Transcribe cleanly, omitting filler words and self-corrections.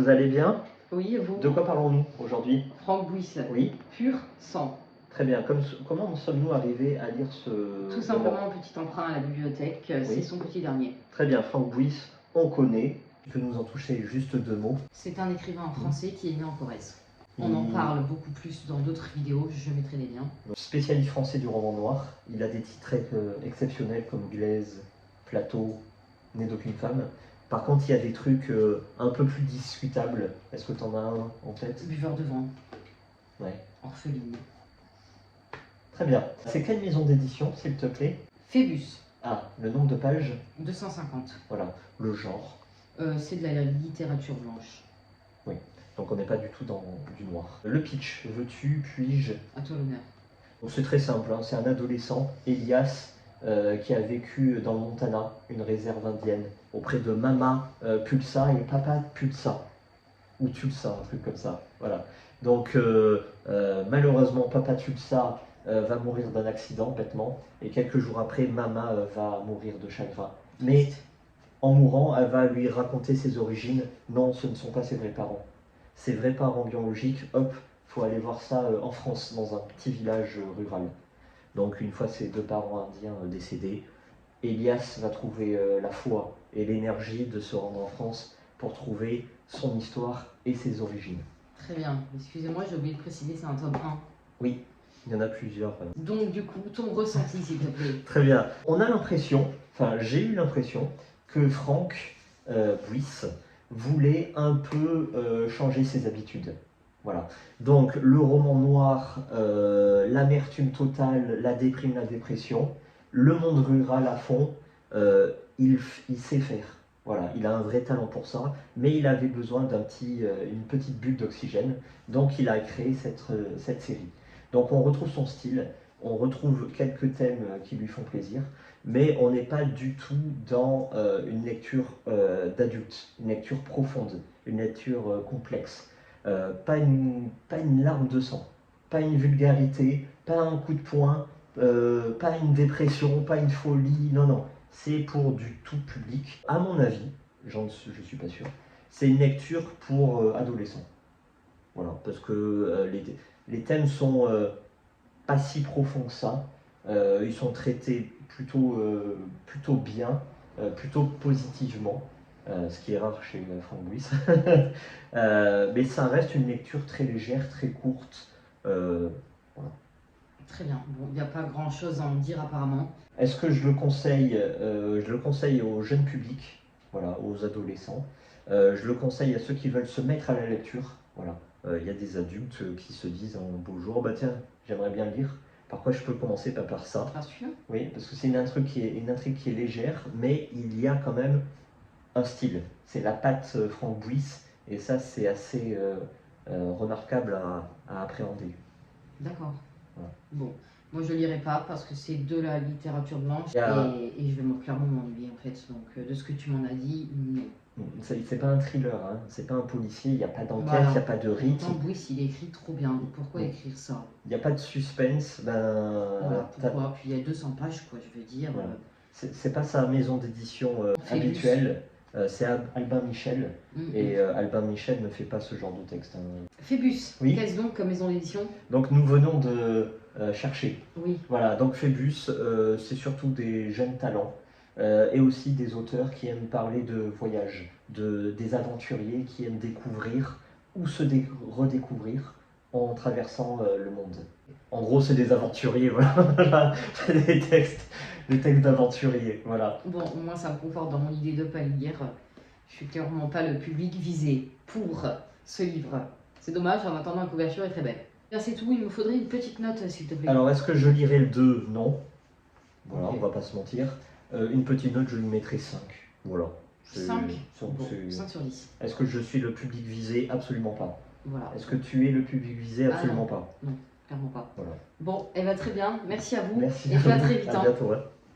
vous allez bien? Oui, et vous? De quoi parlons-nous aujourd'hui? Franck Bouis, Oui, pur sang. très bien. Comment sommes-nous arrivés à lire ce Tout roman? simplement, un petit emprunt à la bibliothèque, c'est Oui. son petit dernier. Très bien, Franck Bouis, on connaît. Tu peux nous en toucher juste 2 mots? C'est un écrivain français qui est né en Corrèze. On Il- en parle beaucoup plus dans d'autres vidéos, je mettrai les liens. Spécialiste français du roman noir, il a des titres exceptionnels comme Glaise, Plateau, Né d'aucune femme. Par contre, il y a des trucs un peu plus discutables. Est-ce que tu en as un en tête? Buveur de vin, Ouais. orpheline. Très bien. C'est quelle maison d'édition, s'il te plaît? Phébus, Ah, le nombre de pages? 250. Voilà. Le genre? C'est de la littérature blanche. Oui. Donc on n'est pas du tout dans du noir. Le pitch, veux-tu, puis-je? À toi l'honneur. Bon, c'est très simple, hein. C'est un adolescent, Elias, qui a vécu dans le Montana, une réserve indienne, auprès de Mama Pulsa et Papa Pulsa, ou Tulsa, un truc comme ça. Voilà. Donc malheureusement, Papa Tulsa va mourir d'un accident, bêtement, et quelques jours après, Mama va mourir de chagrin. Mais en mourant, elle va lui raconter ses origines. Non, ce ne sont pas ses vrais parents. Ses vrais parents biologiques, hop, faut aller voir ça en France, dans un petit village rural. Donc une fois ses 2 parents indiens décédés, Elias va trouver la foi et l'énergie de se rendre en France pour trouver son histoire et ses origines. Très bien. Excusez-moi, j'ai oublié de préciser, c'est un tome 1. Oui, il y en a plusieurs. Donc du coup, ton ressenti, s'il te plaît. Très bien. On a l'impression, enfin j'ai eu l'impression, que Franck Bouis voulait un peu changer ses habitudes. Voilà. Donc le roman noir, l'amertume totale, la déprime, la dépression, le monde rural à fond, il sait faire. Voilà, il a un vrai talent pour ça, mais il avait besoin une petite bulle d'oxygène, donc il a créé cette série. Donc on retrouve son style, on retrouve quelques thèmes qui lui font plaisir, mais on n'est pas du tout dans une lecture d'adulte, une lecture profonde, une lecture complexe. Pas une larme de sang, pas une vulgarité, pas un coup de poing, pas une dépression, pas une folie, non, non. C'est pour du tout public. À mon avis, je suis pas sûr, c'est une lecture pour adolescents. Voilà, parce que les thèmes sont pas si profonds que ça. Ils sont traités plutôt bien, plutôt positivement, ce qui est rare chez Franck Bouis. Mais ça reste une lecture très légère, très courte. Voilà. Très bien. Bon, il n'y a pas grand-chose à en dire apparemment. Est-ce que je le conseille? Je le conseille au jeune public, voilà, aux adolescents. Je le conseille à ceux qui veulent se mettre à la lecture. Voilà. Il y a des adultes qui se disent un beau jour, bah tiens, j'aimerais bien lire. Par quoi je peux commencer? Pas par ça. Pas sûr? Oui, parce que c'est une intrigue qui est légère, mais il y a quand même un style. C'est la patte Franck Bouis, et ça c'est assez remarquable à appréhender. D'accord. Voilà. Bon, moi je lirai pas parce que c'est de la littérature blanche Yeah. et je vais clairement m'ennuyer en fait. Donc de ce que tu m'en as dit, non. C'est pas un thriller, hein. C'est pas un policier, il n'y a pas d'enquête, il Voilà. n'y a pas de rythme, Pourtant, Bouis, il écrit trop bien. Donc pourquoi Oui. écrire ça? il n'y a pas de suspense. Voilà, pourquoi? Puis il y a 200 pages, quoi, je veux dire. Voilà. C'est pas sa maison d'édition Phébus. habituelle, c'est Albin Michel, Mm, et mm. Albin Michel ne fait pas ce genre de texte, hein. Phébus, Oui. qu'est-ce donc comme maison d'édition? Donc nous venons de chercher. Oui. Voilà, donc Phébus, c'est surtout des jeunes talents et aussi des auteurs qui aiment parler de voyage, des aventuriers qui aiment découvrir ou redécouvrir en traversant le monde. En gros, c'est des aventuriers, voilà, c'est des textes d'aventuriers, voilà. Bon, au moins ça me conforte dans mon idée de pas lire. Je suis clairement pas le public visé pour ce livre. C'est dommage, en attendant la couverture est très belle. Bien, c'est tout, il me faudrait une petite note s'il te plaît. Alors, est-ce que je lirai le 2? Non. Voilà, Ok. on va pas se mentir. Une petite note, je lui mettrai 5. Voilà. 5 Bon, c'est- 5 sur 10. Est-ce que je suis le public visé? Absolument pas. Voilà. Est-ce que tu es le public visé? Absolument pas. Non, clairement pas. Voilà. Bon, et va très bien, merci à vous. Merci. Et puis à très vite. À hein. bientôt. Ouais.